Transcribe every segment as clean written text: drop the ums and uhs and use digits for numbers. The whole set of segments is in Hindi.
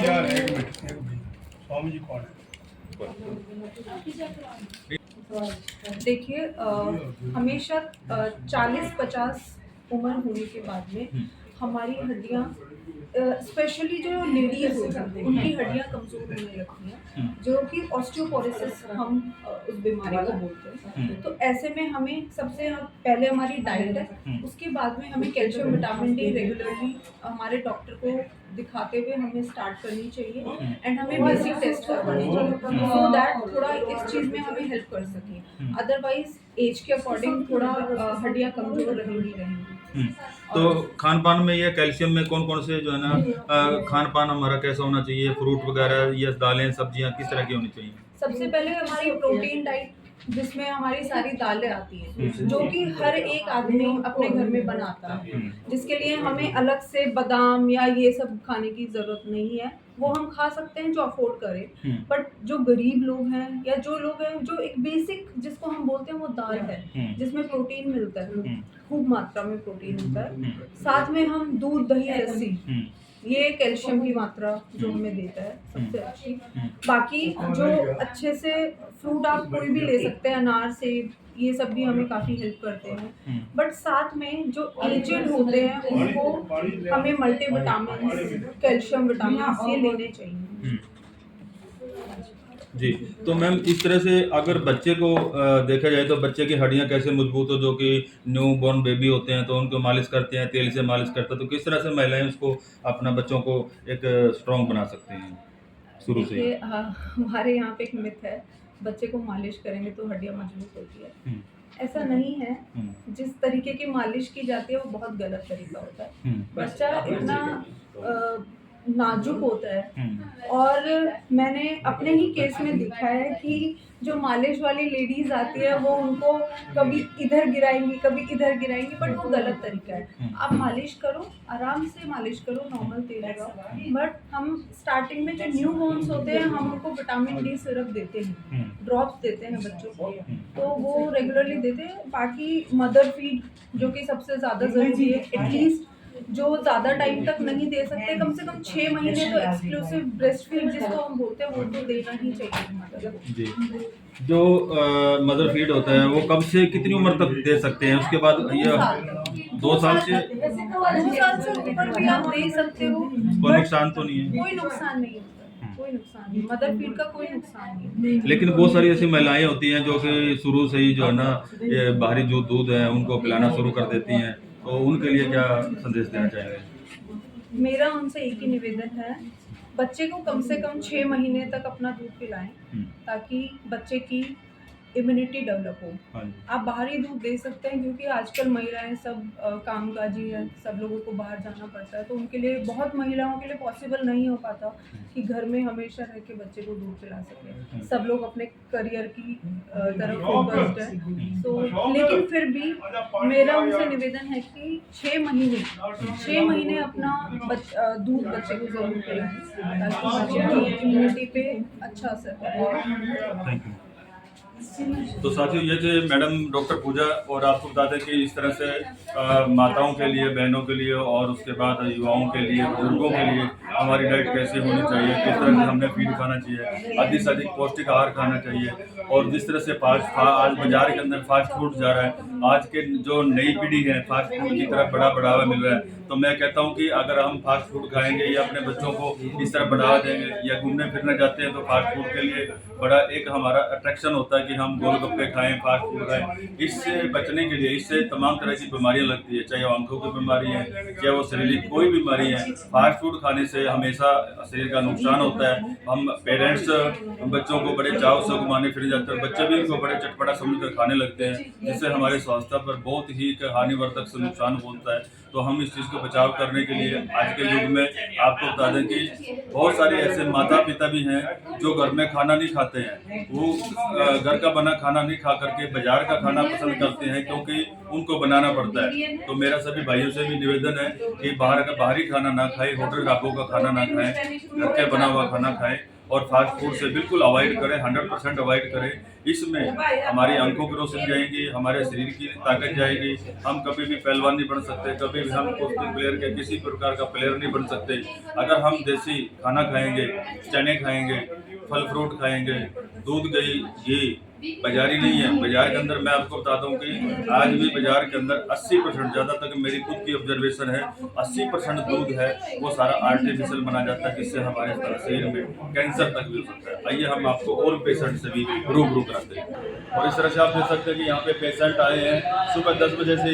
यार एक मिनट स्वामी जी कौन है? देखिए, हमेशा 40-50 उम्र होने के बाद में हमारी हड्डियाँ, स्पेशली जो लेडीज होती हैं उनकी हड्डियाँ कमज़ोर होने लगती हैं, जो कि ऑस्टियोपोरोसिस हम उस बीमारी को बोलते हैं। तो ऐसे में हमें सबसे पहले हमारी डाइट है, उसके बाद में हमें कैल्शियम विटामिन डी रेगुलरली हमारे डॉक्टर को दिखाते हुए हमें स्टार्ट करनी चाहिए एंड हमें बेसिक टेस्ट करवाने चाहिए सो दैट थोड़ा इस चीज़ में हमें हेल्प कर सकें। अदरवाइज एज के अकॉर्डिंग थोड़ा हड्डियाँ कमज़ोर रहेंगी। तो खान पान में ये कैल्शियम में कौन कौन से जो है ना खान पान हमारा कैसा होना चाहिए, फ्रूट वगैरह या दालें सब्जियां किस तरह की होनी चाहिए? सबसे पहले हमारी प्रोटीन डाइट जिसमें हमारी सारी दालें आती हैं, जो कि हर एक आदमी अपने घर में बनाता है, जिसके लिए हमें अलग से बादाम या ये सब खाने की ज़रूरत नहीं है। वो हम खा सकते हैं जो अफोर्ड करें, बट जो गरीब लोग हैं या जो लोग हैं जो एक बेसिक जिसको हम बोलते हैं वो दाल है जिसमें प्रोटीन मिलता है, खूब मात्रा में प्रोटीन होता है। साथ में हम दूध दही लस्सी, ये कैल्शियम की मात्रा जो हमें देता है सबसे अच्छी। बाकी जो अच्छे से फ्रूट आप कोई भी ले सकते हैं, अनार सेब ये सब भी हमें काफ़ी हेल्प करते हैं। बट साथ में जो एजेड होते हैं उनको हमें मल्टीविटामिन, कैल्शियम विटामिन ये लेने चाहिए। जी, तो मैम इस तरह से अगर बच्चे को देखा जाए तो बच्चे की हड्डियां कैसे मजबूत हो, जो कि न्यू बॉर्न बेबी होते हैं तो उनको मालिश करते हैं, तेल से मालिश करते हैं, तो किस तरह से महिलाएं उसको अपना बच्चों को एक स्ट्रॉन्ग बना सकते हैं शुरू से? देखिए, हमारे यहाँ पे एक मिथ है, बच्चे को मालिश करेंगे तो हड्डियाँ मजबूत होती है। ऐसा नहीं है। जिस तरीके की मालिश की जाती है वो बहुत गलत तरीका होता है। बच्चा इतना नाजुक होता है, और मैंने अपने ही केस में देखा है कि जो मालिश वाली लेडीज आती है वो उनको कभी इधर गिराएंगी कभी इधर गिराएंगी, बट वो गलत तरीका है। आप मालिश करो, आराम से मालिश करो, नॉर्मल तेल लगाओ। बट हम स्टार्टिंग में जो न्यू बॉर्न्स होते हैं हम उनको विटामिन डी सिरप देते हैं, ड्रॉप्स देते हैं बच्चों को, तो वो रेगुलरली देते हैं। बाकी मदर फीड जो कि सबसे ज़्यादा ज़रूरी है, एटलीस्ट जो ज़्यादा टाइम तक नहीं दे सकते, कम से कम 6 महीने तो एक्सक्लूसिव ब्रेस्ट फीड जिसको हम बोलते हैं वो तो देना ही चाहिए। जी, जो मदर फीड होता है वो कब से कितनी उम्र तक दे सकते हैं? उसके बाद ये 2 साल से 2 साल से ऊपर भी आप दे सकते हो, कोई नुकसान तो नहीं है? कोई नुकसान नहीं होता, कोई नुकसान नहीं, मदर फीड का कोई नुकसान नहीं। लेकिन बहुत सारी ऐसी महिलाएं होती हैं जो कि शुरू से ही जो है ना ये बाहरी जो दूध है उनको पिलाना शुरू कर देती हैं, तो उनके लिए क्या संदेश देना चाहेंगे? मेरा उनसे एक ही निवेदन है, बच्चे को कम से कम 6 महीने तक अपना दूध पिलाएं, ताकि बच्चे की इम्यूनिटी डेवलप हो। हाँ जी। आप बाहरी दूध दे सकते हैं क्योंकि आजकल महिलाएं सब कामकाजी हैं, सब लोगों को बाहर जाना पड़ता है, तो उनके लिए, बहुत महिलाओं के लिए पॉसिबल नहीं हो पाता कि घर में हमेशा रह के बच्चे को दूध पिला सके। सब लोग अपने करियर की तरफ फोकस्ड है, तो लेकिन फिर भी मेरा उनसे निवेदन है कि 6 महीने अपना दूध बच्चे को जरूर पिलाएं, ताकि बच्चे की इम्यूनिटी पे अच्छा असर पड़े। Thank you. तो साथियों, ये थे मैडम डॉक्टर पूजा, और आपको बता दें कि इस तरह से माताओं के लिए, बहनों के लिए, और उसके बाद युवाओं के लिए, बुजुर्गों के लिए हमारी डाइट कैसे होनी चाहिए, किस तरह से हमने फीड खाना चाहिए, अधिक से अधिक पौष्टिक आहार खाना चाहिए, और जिस तरह से आज बाजार के अंदर फास्ट फूड जा रहा है, आज के जो नई पीढ़ी है फास्ट फूड की तरफ बड़ा बढ़ावा मिल रहा है, तो मैं कहता हूँ कि अगर हम फास्ट फूड खाएंगे या अपने बच्चों को इस तरह बढ़ावा देंगे, या घूमने फिरने जाते हैं तो फास्ट फूड के लिए बड़ा एक हमारा अट्रैक्शन होता है कि हम गोलगप्पे खाएं, फास्ट फूड खाएं। इससे बचने के लिए, इससे तमाम तरह की बीमारियां लगती है, चाहे वो आंखों की बीमारी है, चाहे वो शारीरिक कोई बीमारी है। फास्ट फूड खाने से हमेशा शरीर का नुकसान होता है। हम पेरेंट्स बच्चों को बड़े चाव से घुमाने फिर जाते हैं, बच्चे भी इनको बड़े चटपटा समझकर खाने लगते हैं, जिससे हमारे स्वास्थ्य पर बहुत ही हानिवर्धक से नुकसान होता है। तो हम इस चीज़ को बचाव करने के लिए आज के युग में आपको बता दें कि बहुत सारे ऐसे माता पिता भी हैं जो घर में खाना नहीं खाते हैं, वो घर का बना खाना नहीं खा करके बाजार का खाना पसंद करते हैं, क्योंकि उनको बनाना पड़ता है। तो मेरा सभी भाइयों से भी निवेदन है कि बाहर का बाहरी खाना ना खाएं, होटल ढाबों का खाना ना खाएं, घर के बना हुआ खाना खाएं, और फास्ट फूड से बिल्कुल अवॉइड करें, 100% अवॉइड करें। इसमें हमारी आंखों की रोशनी जाएगी, हमारे शरीर की ताकत जाएगी, हम कभी भी पहलवान नहीं बन सकते, कभी भी हम कुश्ती प्लेयर के किसी प्रकार का प्लेयर नहीं बन सकते। अगर हम देसी खाना खाएंगे, चने खाएंगे, फल फ्रूट खाएंगे, दूध घी बाजारी नहीं है। बाजार के अंदर मैं आपको बता दूं कि आज भी बाजार के अंदर 80%, ज़्यादा तक मेरी खुद की ऑब्जर्वेशन है, 80% दूध है वो सारा आर्टिफिशियल बना जाता है, जिससे हमारे शरीर में कैंसर तक भी हो सकता है। आइए हम आपको और पेशेंट से भी रूबरू कराते हैं। और इस तरह से आप देख सकते हैं कि यहाँ पे पेशेंट आए हैं सुबह 10 बजे से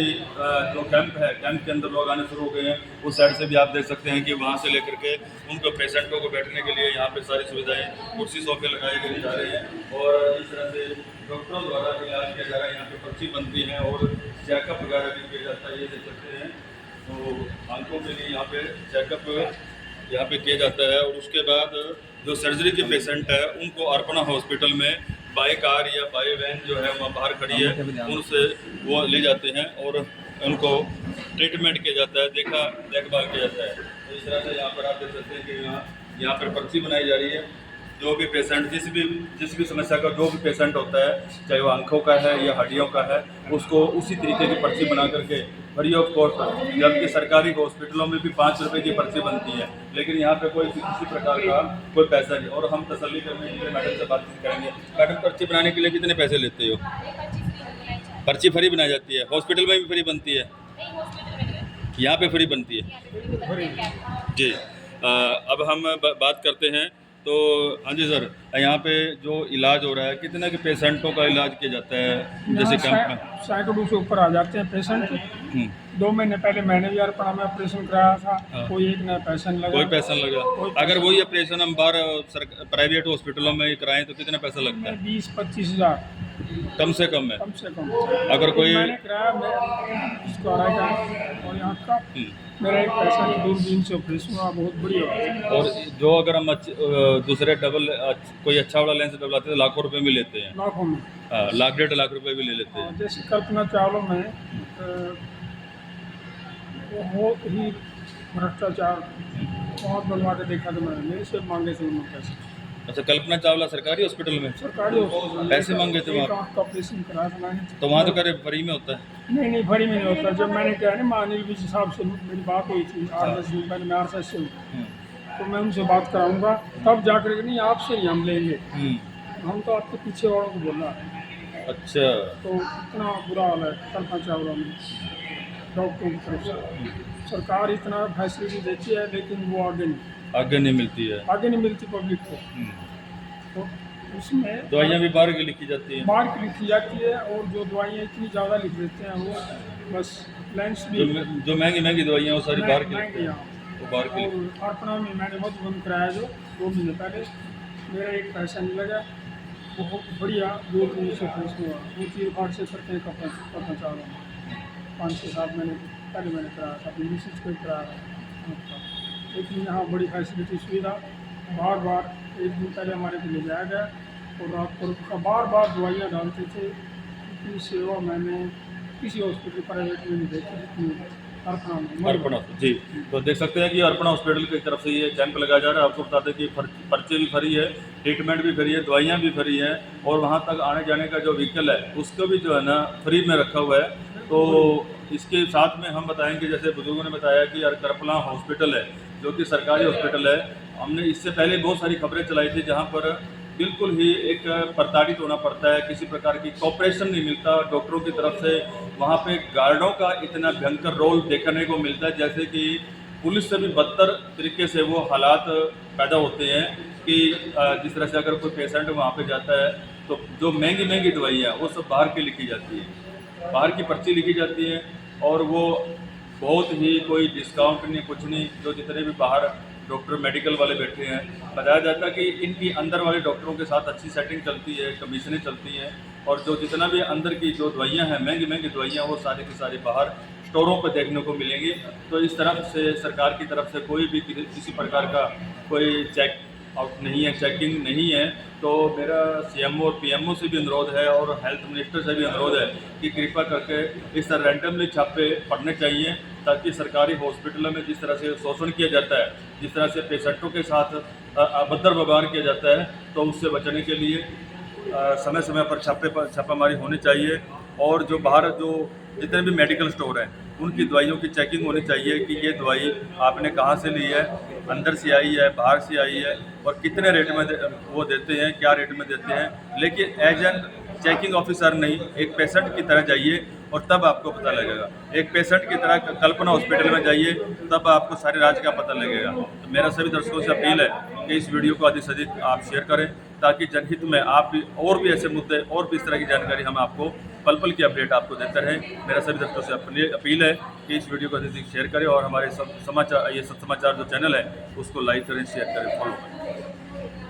जो कैंप है, कैंप के अंदर लोग आने शुरू हो गए हैं। उस साइड से भी आप देख सकते हैं कि वहाँ से लेकर के उनको पेशेंटों को बैठने के लिए यहाँ पे सारी सुविधाएं, कुर्सी सोफे लगाए गए जा रहे हैं और इस तरह से डॉक्टरों द्वारा इलाज किया जा रहा है। यहाँ पे पर्ची बनती है और चेकअप वगैरह भी किया जाता है, ये देख सकते हैं। तो आंखों के लिए यहाँ पे चेकअप यहाँ पे किया जाता है और उसके बाद जो सर्जरी के पेशेंट है उनको अर्पणा हॉस्पिटल में बाय कार या बाय वैन जो है वहाँ बाहर खड़ी है, उनसे वो ले जाते हैं और उनको ट्रीटमेंट किया जाता है, देखभाल किया जाता है। तो इस तरह से यहाँ पर आप देख सकते हैं कि यहाँ पर पर्ची बनाई जा रही है। जो भी पेशेंट जिस भी समस्या का जो भी पेशेंट होता है, चाहे वो आंखों का है या हड्डियों का है, उसको उसी तरीके की पर्ची बना करके फ्री ऑफ कॉस्ट, जबकि सरकारी हॉस्पिटलों में भी 5 रुपये की पर्ची बनती है, लेकिन यहाँ पे कोई किसी प्रकार का कोई पैसा नहीं। और हम तसल्ली करने के लिए मैडम से बातचीत करेंगे। मैडम, पर्ची बनाने के लिए कितने पैसे लेते हो? पर्ची फ्री बनाई जाती है, हॉस्पिटल में भी फ्री बनती है, यहाँ पे फ्री बनती है जी। अब हम बात करते हैं तो हाँ जी सर, यहाँ पे जो इलाज हो रहा है कितने के पेशेंटों का इलाज किया जाता है? जैसे कैंप में सैकड़ों से ऊपर आ जाते हैं पेशेंट। 2 महीने पहले मैंने भी अर्पणा में ऑपरेशन कराया था। हाँ। कोई एक नया पैसा लगा, कोई पैसा लगा। अगर वही ऑपरेशन हम बाहर प्राइवेट हॉस्पिटलों में कराएं तो कितना पैसा लगता है? 20-25 हज़ार कम से कम है। कम से कम। अगर कोई मैंने कराया, मैं इसको आ रहा है और यहाँ का मेरा एक पैसा नहीं, दूरबीन से ऑपरेशन हुआ, बहुत बढ़िया। और जो अगर हम दूसरे कोई अच्छा वाला लेंस डबलाते हैं तो लाखों रुपए भी लेते हैं, लाखों में, 1.5 लाख रुपए भी ले लेते हैं। जैसे कल्पना चावला में बहुत ही भ्रष्टाचार बहुत बनवा के देखा था मैंने, मेरे से मांगे थे उन्होंने पैसे। अच्छा, कल्पना चावला सरकारी हॉस्पिटल में सरकारी हॉस्पिटल पैसे मांगे थे वहाँ? का ऑपरेशन कराया था मैंने। तो वहाँ तो करे फ्री में होता है? नहीं फ्री में नहीं होता। जब मैंने क्या है ना, अनिल विज साहब से मेरी बात हुई थी 8-10 दिन पहले, मैं आर से हूँ, तो मैं उनसे बात कराऊंगा तब जाकर के, नहीं आपसे ही हम लेंगे, हम तो आपके पीछे वालों को बोल रहा है। अच्छा, तो इतना बुरा हाल है कल्पना चावला में डॉक्टरों की तरफ से। सरकार इतना फैसिलिटी देती है लेकिन वो आगे नहीं मिलती है, आगे नहीं मिलती पब्लिक को। तो उसमें दवाइयाँ भी बाहर की लिखी जाती हैं, बाहर की लिखी जाती है और जो दवाइयाँ इतनी ज़्यादा लिख देते हैं वो बस लेंस भी जो महंगी दवाइयाँ वो सारी बाहर की महंगी। वो बाहर की। और अर्पणा में मैंने बहुत बंद कराया जो 2 महीने पहले, मेरा एक पैसा नहीं लगा, बहुत बढ़िया 2 दिन से ऑपरेशन हुआ। वो चीर फाड़ से करते हैं कपड़ा चाह रहा हूँ 5-6-7 महीने पहले मैंने कराया था, अपनी मिसेज को कराया था। लेकिन यहाँ बड़ी फैसिलिटी सुविधा, बार एक दिन पहले हमारे को ले जाया गया और रात को बार दवाइयाँ डालते थे। इतनी सेवा मैंने किसी हॉस्पिटल प्राइवेट में नहीं देखी जितनी अर्पणा जी। तो देख सकते हैं कि अर्पणा हॉस्पिटल की तरफ से ये कैंप लगाया जा रहा है। आपको बता दें कि पर्चे भी फ्री है, ट्रीटमेंट भी फ्री है, दवाइयाँ भी फ्री हैं और वहाँ तक आने जाने का जो व्हीकल है उसको भी जो है ना फ्री में रखा हुआ है। तो इसके साथ में हम बताएंगे, जैसे बुजुर्गों ने बताया कि अर्पणा हॉस्पिटल है जो कि सरकारी हॉस्पिटल है। हमने इससे पहले बहुत सारी खबरें चलाई थी जहाँ पर बिल्कुल ही एक प्रताड़ित होना पड़ता है, किसी प्रकार की कोऑपरेशन नहीं मिलता डॉक्टरों की तरफ से। वहाँ पे गार्डों का इतना भयंकर रोल देखने को मिलता है, जैसे कि पुलिस से भी बदतर तरीके से वो हालात पैदा होते हैं कि जिस तरह से अगर कोई पेशेंट वहाँ पे जाता है तो जो महंगी दवाई है वो सब बाहर की लिखी जाती है, बाहर की पर्ची लिखी जाती है और वो बहुत ही कोई डिस्काउंट नहीं, कुछ नहीं। जो जितने भी बाहर डॉक्टर मेडिकल वाले बैठे हैं, बताया जाता है कि इनकी अंदर वाले डॉक्टरों के साथ अच्छी सेटिंग चलती है, कमीशनें चलती हैं और जो जितना भी अंदर की जो दवाइयाँ हैं, महंगी दवाइयाँ, वो सारी की सारी बाहर स्टोरों पर देखने को मिलेंगी। तो इस तरफ से सरकार की तरफ से कोई भी किसी प्रकार का कोई चेक आउट नहीं है, चेकिंग नहीं है। तो मेरा CMO और PMO से भी अनुरोध है और हेल्थ मिनिस्टर से भी अनुरोध है कि कृपा करके इस तरह रैंडमली छापे पड़ने चाहिए ताकि सरकारी हॉस्पिटलों में जिस तरह से शोषण किया जाता है, जिस तरह से पेशेंटों के साथ अभद्र व्यवहार किया जाता है, तो उससे बचने के लिए समय समय पर छापामारी होनी चाहिए। और जो बाहर जो जितने भी मेडिकल स्टोर हैं उनकी दवाइयों की चेकिंग होनी चाहिए कि ये दवाई आपने कहाँ से ली है, अंदर से आई है, बाहर से आई है, और कितने रेट में वो देते हैं, क्या रेट में देते हैं। लेकिन एज एन चेकिंग ऑफिसर नहीं, एक पेशेंट की तरह जाइए और तब आपको पता लगेगा। एक पेशेंट की तरह कल्पना हॉस्पिटल में जाइए, तब आपको सारे राज्य का पता लगेगा। तो मेरा सभी दर्शकों से अपील है कि इस वीडियो को अधिक से अधिक आप शेयर करें, ताकि जनहित में आप भी और भी ऐसे मुद्दे और भी इस तरह की जानकारी हम आपको पल पल की अपडेट आपको देते रहें। मेरा सभी दर्शकों से अपील है कि इस वीडियो को अधिक शेयर करें और हमारे सब समाचार, ये सब समाचार जो चैनल है उसको लाइक करें, शेयर करें, फॉलो करें।